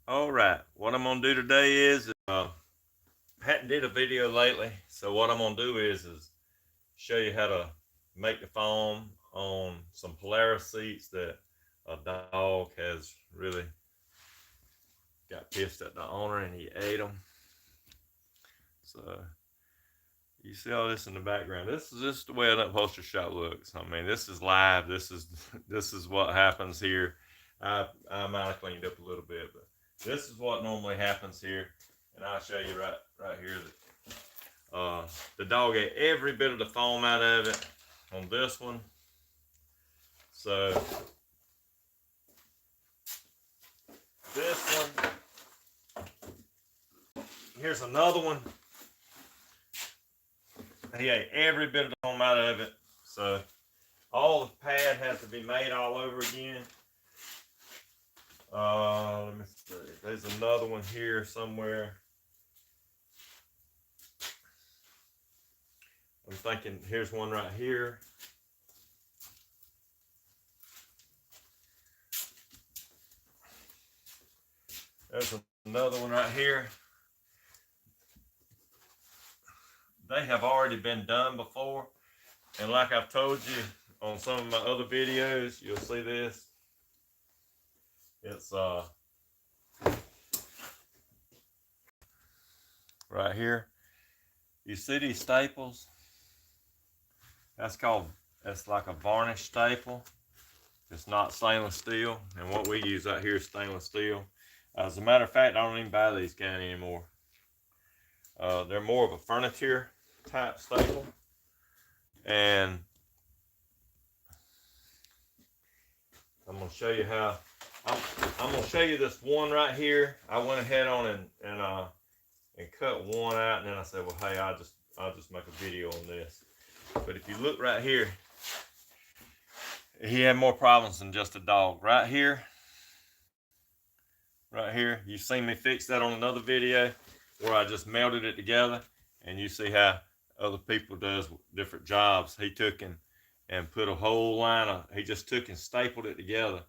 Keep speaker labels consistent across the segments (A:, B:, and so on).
A: All right, what I'm gonna do today is hadn't did a video lately, so what I'm gonna do is show you how to make the foam on some Polaris seats that a dog has really got pissed at the owner and he ate them. So you see all this in the background. This is just the way an upholstery shop looks. I mean, this is live. This is what happens here. I might have cleaned up a little bit, but this is what normally happens here. And I'll show you right here that the dog ate every bit of the foam out of it on this one. So this one, here's another one. He ate every bit of the foam out of it. So all the pad has to be made all over again. Let me see. There's another one here somewhere. I'm thinking here's one right here. There's another one right here. They have already been done before. And like I've told you on some of my other videos, you'll see this. It's right here. You see these staples? That's like a varnish staple. It's not stainless steel. And what we use out here is stainless steel. As a matter of fact, I don't even buy these kind anymore. They're more of a furniture type staple. And I'm going to show you how. I'm going to show you this one right here. I went ahead on and cut one out, and then I said, well, hey, I'll just make a video on this. But if you look right here, he had more problems than just a dog. Right here, you've seen me fix that on another video where I just melted it together, and you see how other people does different jobs. He took and put a whole line of, he just took and stapled it together,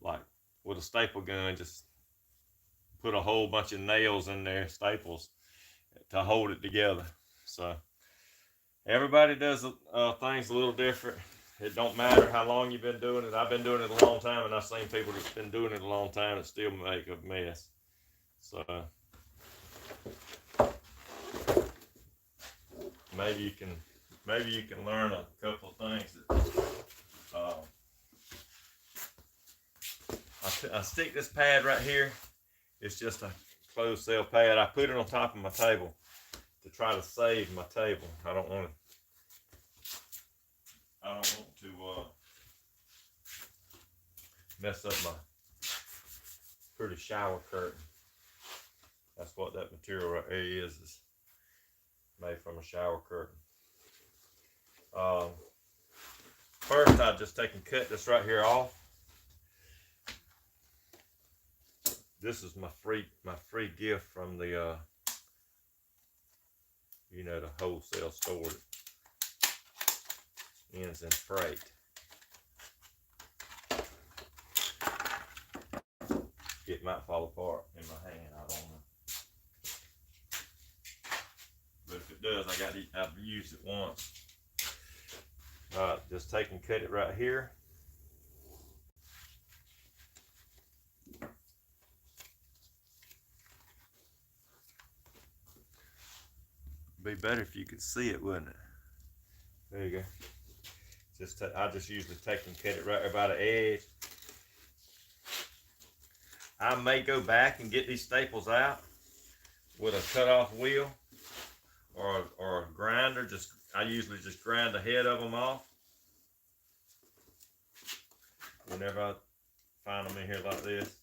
A: like with a staple gun, just put a whole bunch of nails in there, staples, to hold it together. So everybody does things a little different. It don't matter how long you've been doing it. I've been doing it a long time, and I've seen people that's been doing it a long time that still make a mess. So maybe you can learn a couple of things that I stick this pad right here. It's just a closed cell pad. I put it on top of my table to try to save my table. I don't want to mess up my pretty shower curtain. That's what that material right here is made from a shower curtain. First, I just take and cut this right here off. This is my free gift from the the wholesale store that ends in freight. It might fall apart in my hand, I don't know. But if it does, I've used it once. Alright, just take and cut it right here. Be better if you could see it, wouldn't it? There you go. I just usually take and cut it right about the edge. I may go back and get these staples out with a cut-off wheel or a grinder. I usually just grind the head of them off whenever I find them in here like this.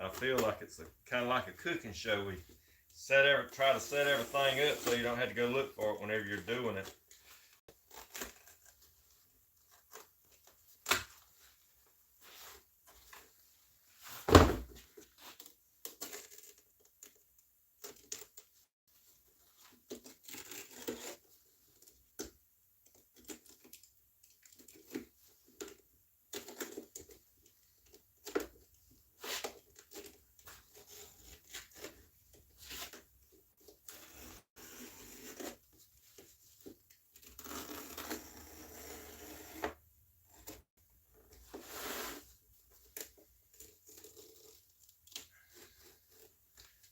A: I feel like it's kind of like a cooking show. We try to set everything up so you don't have to go look for it whenever you're doing it.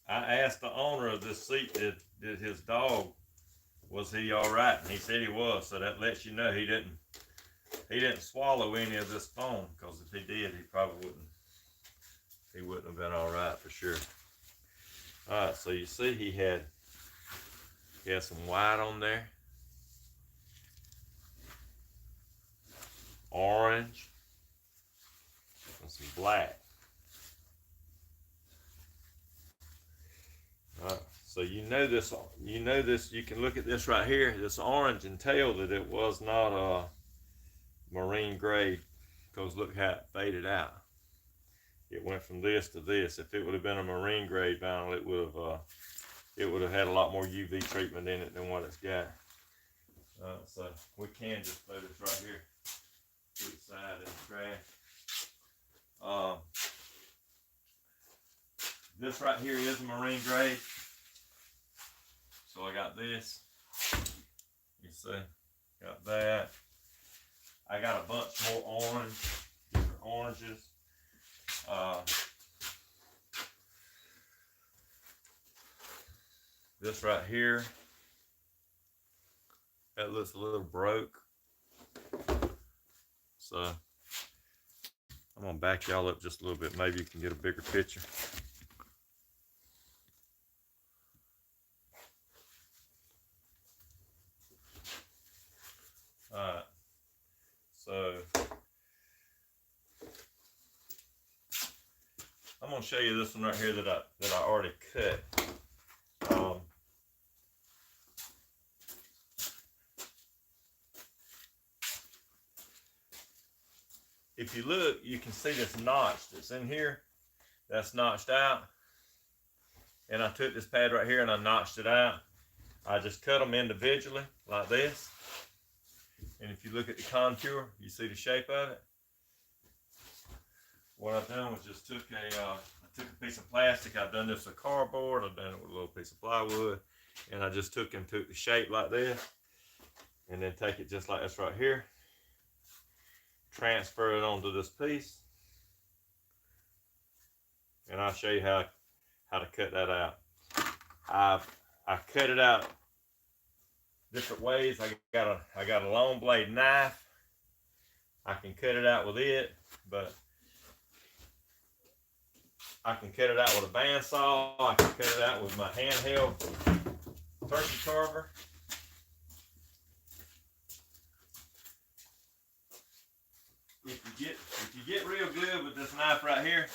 A: I asked the owner of this seat, did his dog, was he all right? And he said he was. So that lets you know he didn't swallow any of this foam, because if he did, he probably wouldn't have been all right for sure. All right, so you see he had some white on there, orange, and some black. All right, so you know this. You can look at this right here. This orange and tell that it was not a marine grade, because look how it faded out. It went from this to this. If it would have been a marine grade vinyl, it would have had a lot more UV treatment in it than what it's got. So we can just throw this right here to the side of the trash. This right here is a marine grade. So I got this. You see, got that. I got a bunch more orange, different oranges. This right here, that looks a little broke. So I'm gonna back y'all up just a little bit. Maybe you can get a bigger picture. Alright, so I'm gonna show you this one right here that I already cut. If you look, you can see this notch that's in here. That's notched out. And I took this pad right here and I notched it out. I just cut them individually like this. And if you look at the contour, you see the shape of it. What I've done was just took a piece of plastic. I've done this with cardboard. I've done it with a little piece of plywood. And I just took the shape like this. And then take it just like this right here. Transfer it onto this piece. And I'll show you how to cut that out. I cut it out different ways. I got a long blade knife. I can cut it out with it, but I can cut it out with a bandsaw. I can cut it out with my handheld turkey carver. If you get real good with this knife right here,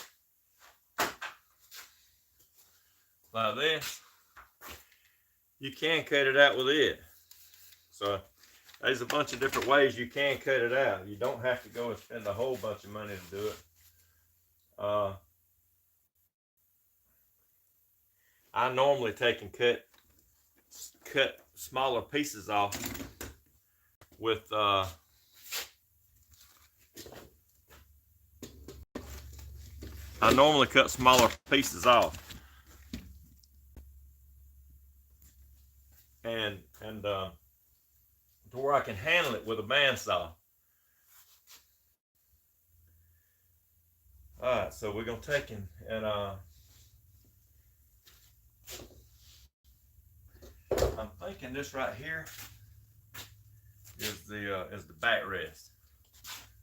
A: like this, you can cut it out with it. So there's a bunch of different ways you can cut it out. You don't have to go and spend a whole bunch of money to do it. I normally take and cut smaller pieces off with I normally cut smaller pieces off, and to where I can handle it with a bandsaw. All right, so we're gonna take and I'm thinking this right here is the backrest.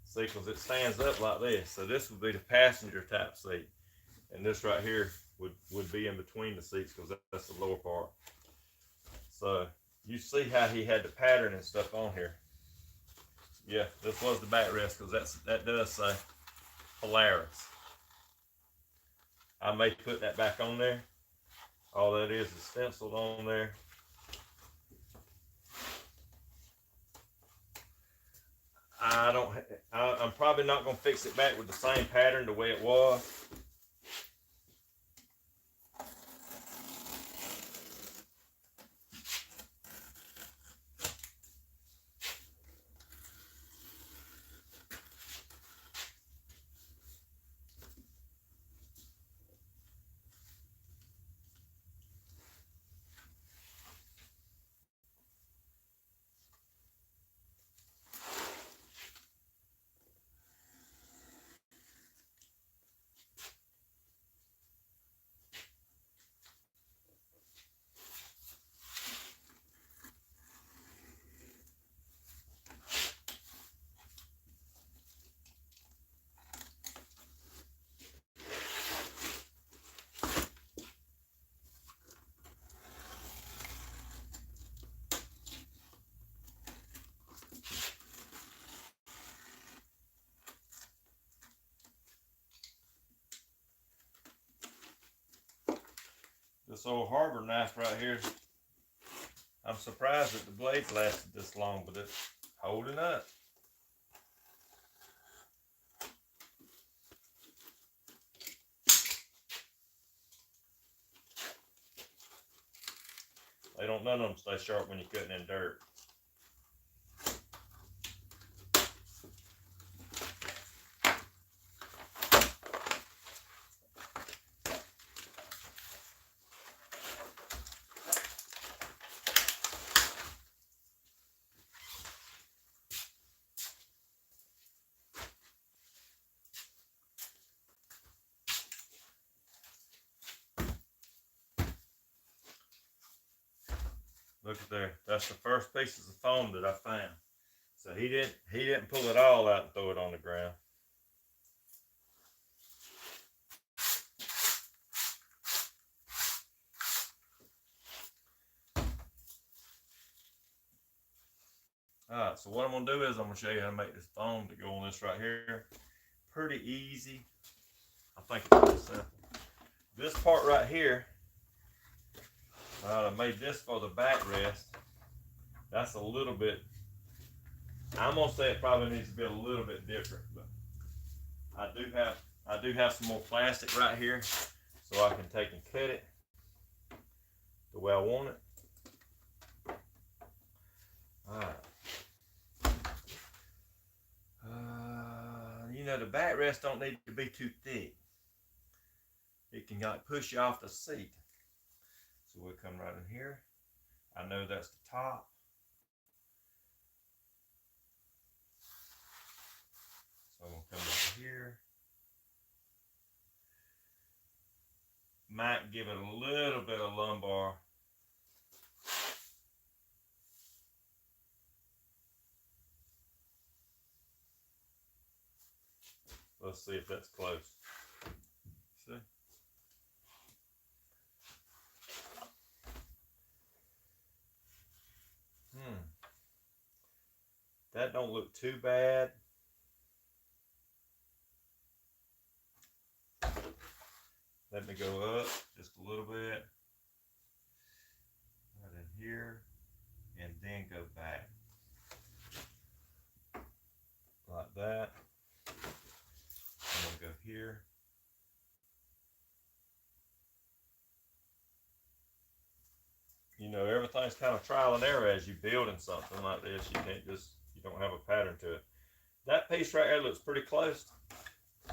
A: See, because it stands up like this. So this would be the passenger type seat, and this right here would be in between the seats, because that's the lower part. So you see how he had the pattern and stuff on here. Yeah, this was the backrest, because that does say Polaris. I may put that back on there. All that is stenciled on there. I'm probably not going to fix it back with the same pattern the way it was. this old harbor knife right here. I'm surprised that the blades lasted this long, but it's holding up. None of them stay sharp when you're cutting in dirt. Look at there. That's the first pieces of foam that I found. So he didn't pull it all out and throw it on the ground. Alright, so what I'm going to do is I'm going to show you how to make this foam to go on this right here. Pretty easy. I think it's pretty simple. This part right here, I made this for the backrest. That's a little bit, I'm going to say it probably needs to be a little bit different, but I do have some more plastic right here so I can take and cut it the way I want it. Alright. You know, the backrest don't need to be too thick. It can like push you off the seat. So we'll come right in here. I know that's the top. So I'm going to come over here. Might give it a little bit of lumbar. Let's see if that's close. See? That don't look too bad. Let me go up just a little bit. Right in here. And then go back. Like that. I'm going to go here. You know, everything's kind of trial and error as you building something like this. You can't just, you don't have a pattern to it. That piece right there looks pretty close.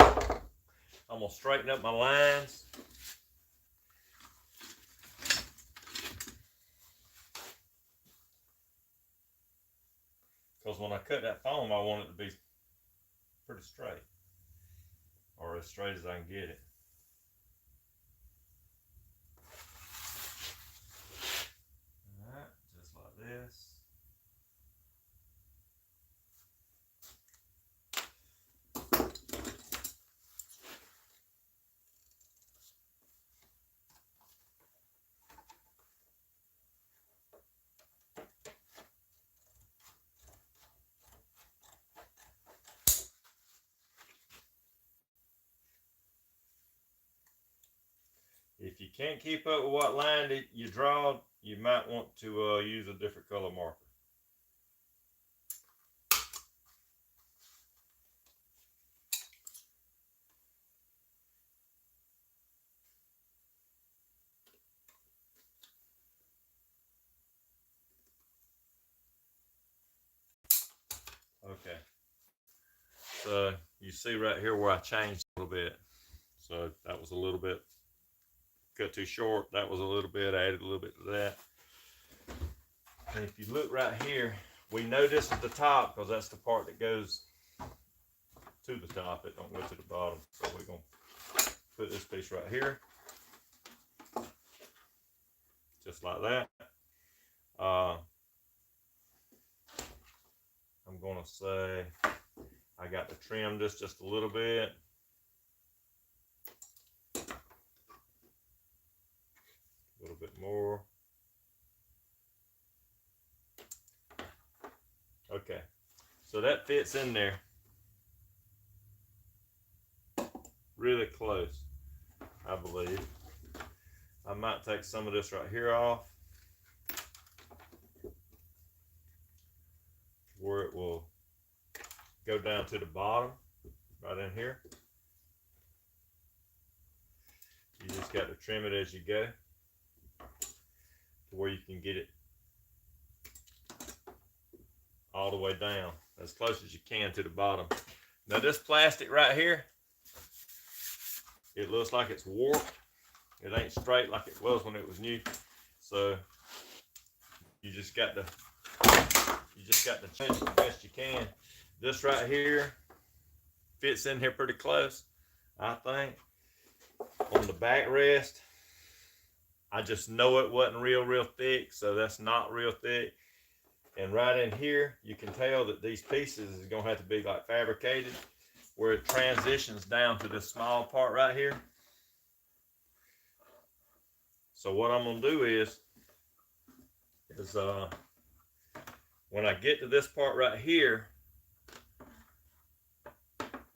A: I'm going to straighten up my lines. Because when I cut that foam, I want it to be pretty straight. Or as straight as I can get it. Alright, just like this. If you can't keep up with what line that you draw, you might want to use a different color marker. Okay. So you see right here where I changed a little bit. So that was a little bit cut too short. That was a little bit, I added a little bit to that. And if you look right here, we know this is the top because that's the part that goes to the top. It don't go to the bottom. So we're going to put this piece right here. Just like that. I'm going to say I got to trim this just a little bit. A little bit more. Okay, so that fits in there really close, I believe. I might take some of this right here off, where it will go down to the bottom, right in here. You just got to trim it as you go to where you can get it all the way down, as close as you can to the bottom. Now this plastic right here, it looks like it's warped. It ain't straight like it was when it was new. So you just got to change it the best you can. This right here fits in here pretty close, I think. On the backrest, I just know it wasn't real thick, so that's not real thick. And right in here, you can tell that these pieces is gonna have to be like fabricated, where it transitions down to this small part right here. So what I'm gonna do is when I get to this part right here,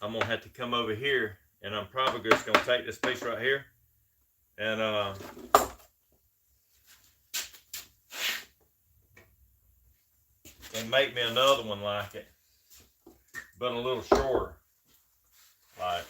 A: I'm gonna have to come over here, and I'm probably just gonna take this piece right here and make me another one like it, but a little shorter. Like,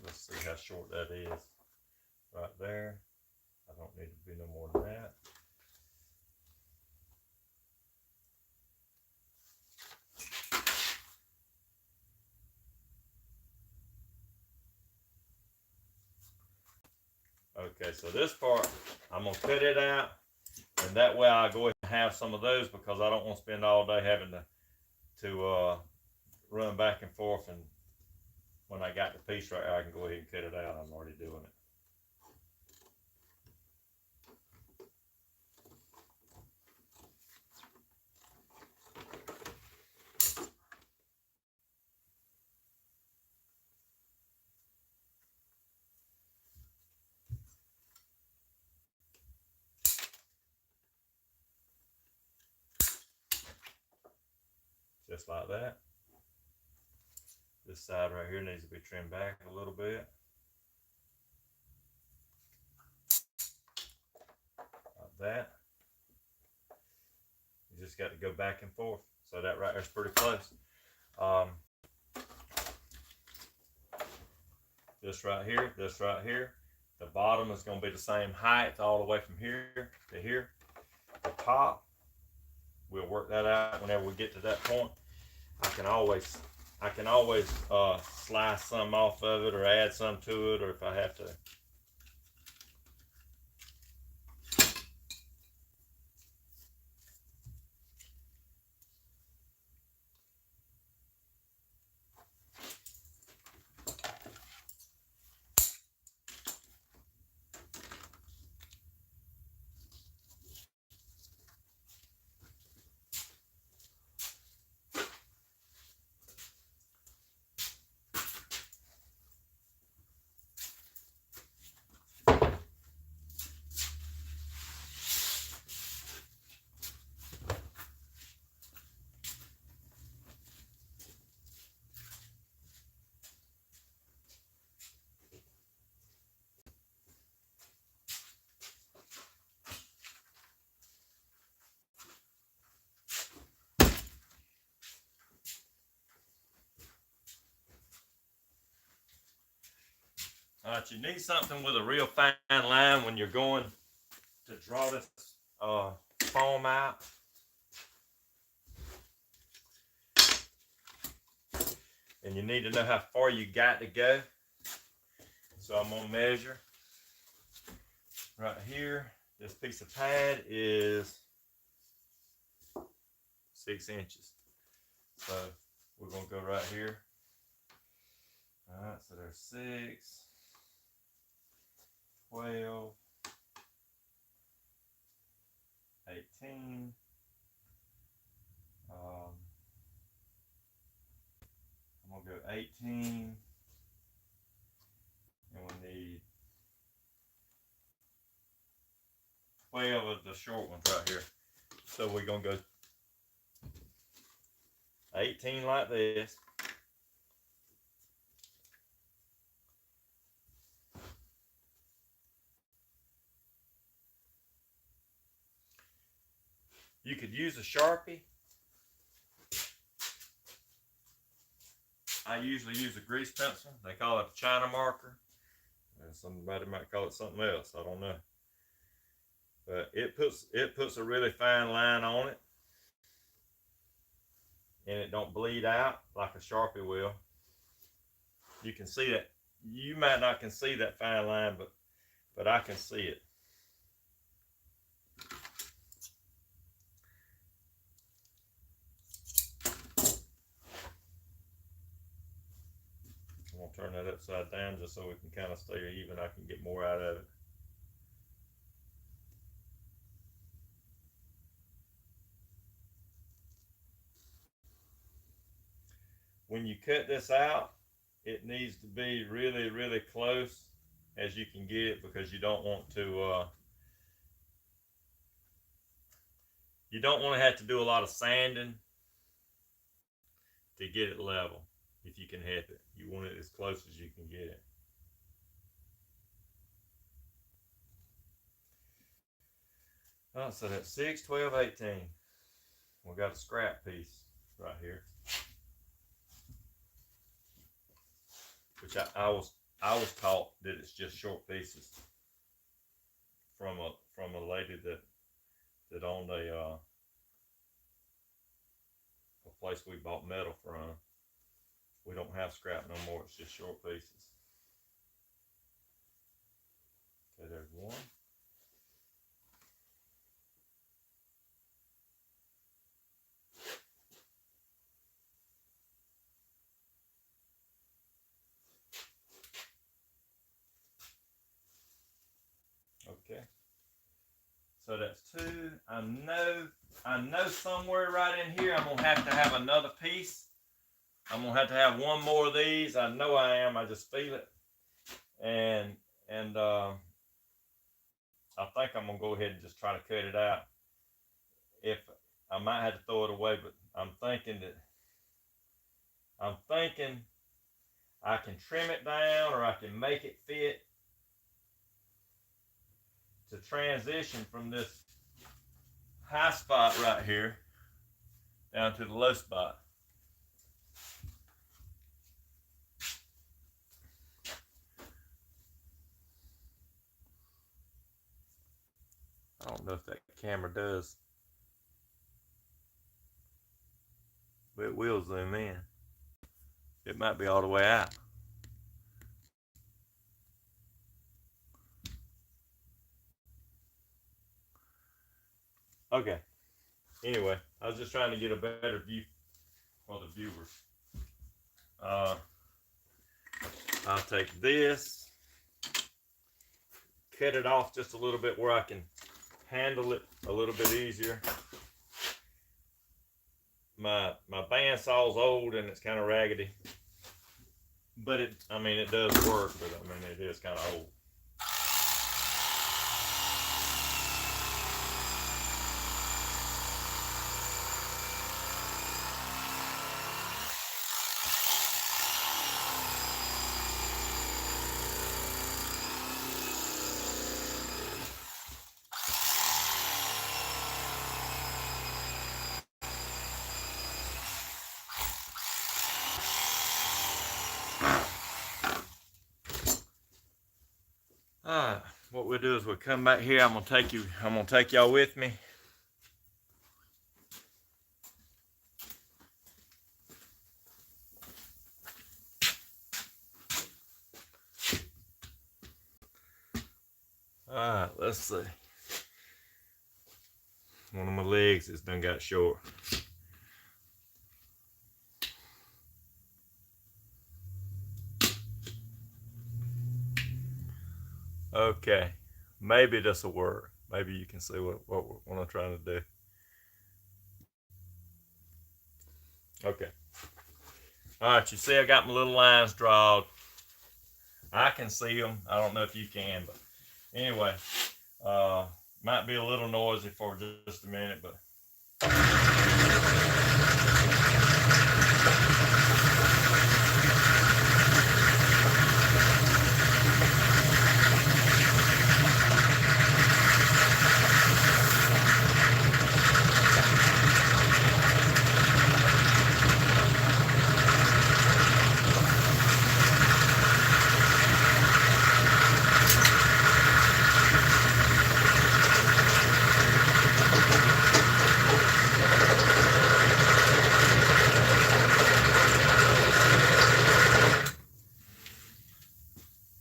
A: let's see how short that is. Right there. I don't need to be no more than that. Okay, so this part, I'm gonna cut it out, and that way I go ahead and have some of those, because I don't want to spend all day having to run back and forth, and when I got the piece right here, I can go ahead and cut it out. I'm already doing it. Just like that. This side right here needs to be trimmed back a little bit. Like that. You just got to go back and forth. So that right there's pretty close. This right here. The bottom is going to be the same height all the way from here to here. The top, we'll work that out whenever we get to that point. I can always slice some off of it or add some to it, or if I have to. All right, you need something with a real fine line when you're going to draw this foam out. And you need to know how far you got to go. So I'm gonna measure right here. This piece of pad is 6 inches. So we're gonna go right here. All right, so there's 6, 12, 18. I'm gonna go 18, and we 12 of the short ones right here. So we're gonna go 18 like this. You could use a Sharpie. I usually use a grease pencil. They call it a China marker. And somebody might call it something else. I don't know. But it puts a really fine line on it. And it don't bleed out like a Sharpie will. You can see that. You might not can see that fine line, but I can see it. I'm gonna turn that upside down just so we can kind of stay even. I can get more out of it. When you cut this out, it needs to be really, really close as you can get it, because you don't want to have to do a lot of sanding to get it level. If you can help it, you want it as close as you can get it. Oh, so that's 6, 12, 18. We got a scrap piece right here, which I was taught that it's just short pieces from a lady that owned a place we bought metal from. We don't have scrap no more. It's just short pieces. Okay, there's one. Okay. So that's 2. I know somewhere right in here I'm gonna have to have another piece. I'm gonna have to have one more of these. I know I am. I just feel it. And I think I'm gonna go ahead and just try to cut it out. If I might have to throw it away, but I'm thinking I can trim it down, or I can make it fit to transition from this high spot right here down to the low spot. I don't know if that camera does, but it will zoom in. It might be all the way out. Okay. Anyway, I was just trying to get a better view for the viewers. I'll take this, cut it off just a little bit where I can handle it a little bit easier. My bandsaw's old and it's kind of raggedy, but it does work, but it is kind of old. Alright, what we'll do is we'll come back here. I'm gonna take y'all with me. Alright, let's see. One of my legs has done got short. Okay, maybe this will work. Maybe you can see what I'm trying to do. Okay. Alright, you see I got my little lines drawn. I can see them. I don't know if you can, but anyway, Might be a little noisy for just a minute, but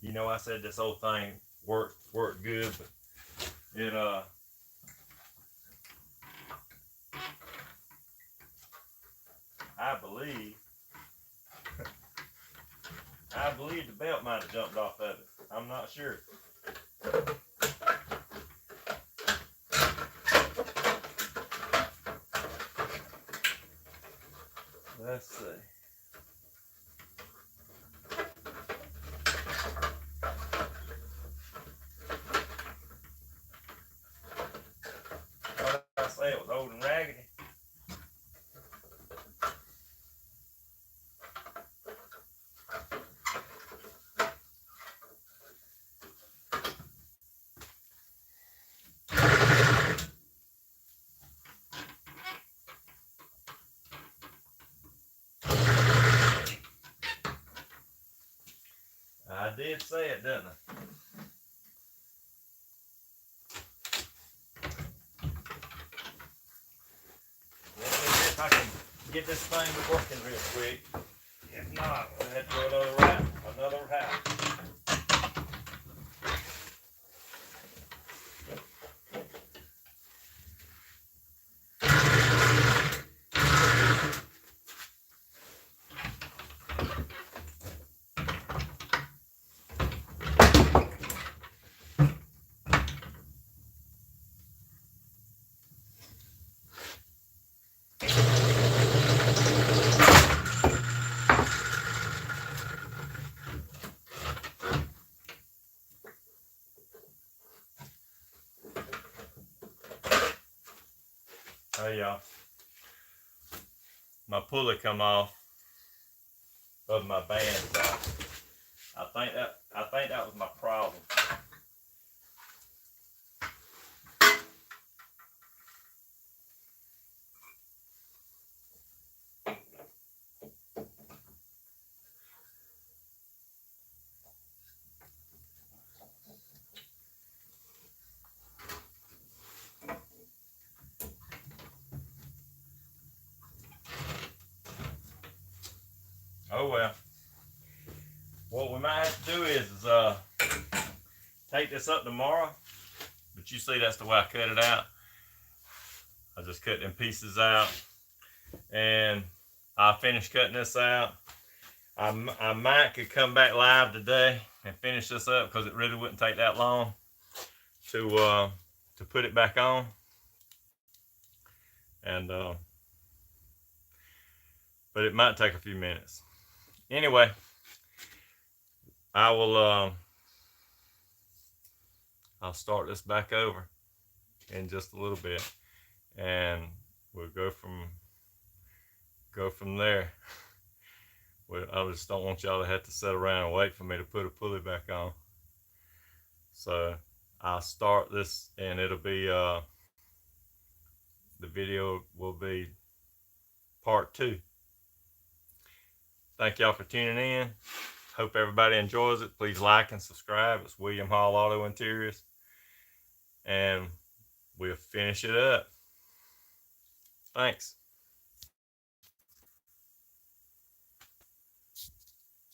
A: you know, I said this whole thing worked good, but it I believe the belt might have jumped off of it. I'm not sure. Let's see. What did I say? It was old and raggedy. I did say it, didn't I? Let me see if I can get this thing working real quick. If not, we'll have to do another wrap. Hey y'all, my pulley come off of my bandsaw. I think that was my problem. Oh well. What we might have to do is take this up tomorrow. But you see, that's the way I cut it out. I just cut them pieces out, and I finished cutting this out. I might could come back live today and finish this up because it really wouldn't take that long to put it back on. And but it might take a few minutes. Anyway, I will I'll start this back over in just a little bit, and we'll go from there. Well, I just don't want y'all to have to sit around and wait for me to put a pulley back on. So I'll start this, and it'll be the video will be part 2. Thank y'all for tuning in. Hope everybody enjoys it. Please like and subscribe. It's William Hall Auto Interiors, and we'll finish it up. Thanks.